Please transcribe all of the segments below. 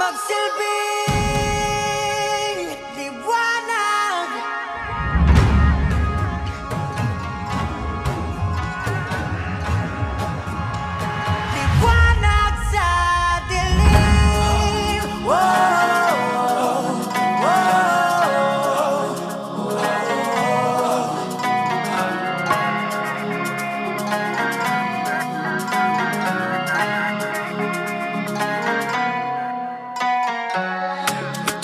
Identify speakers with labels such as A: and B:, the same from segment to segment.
A: magsilbing liwanag. Liwanag sa dilim.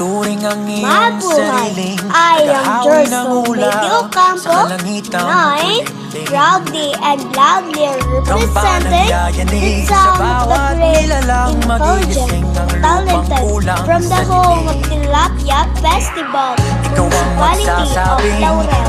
A: Turing ang iyong sariling
B: I am
A: kahawi ng
B: Jerson
A: ulap
B: Video
A: sa
B: Campo
A: kalangitang
B: 9, proudly and loudly representing the sound of the great, intelligent, talented from the home of Tilapia Festival,
A: Ikaw ang
B: Municipality of
A: magsasabing
B: Laurel.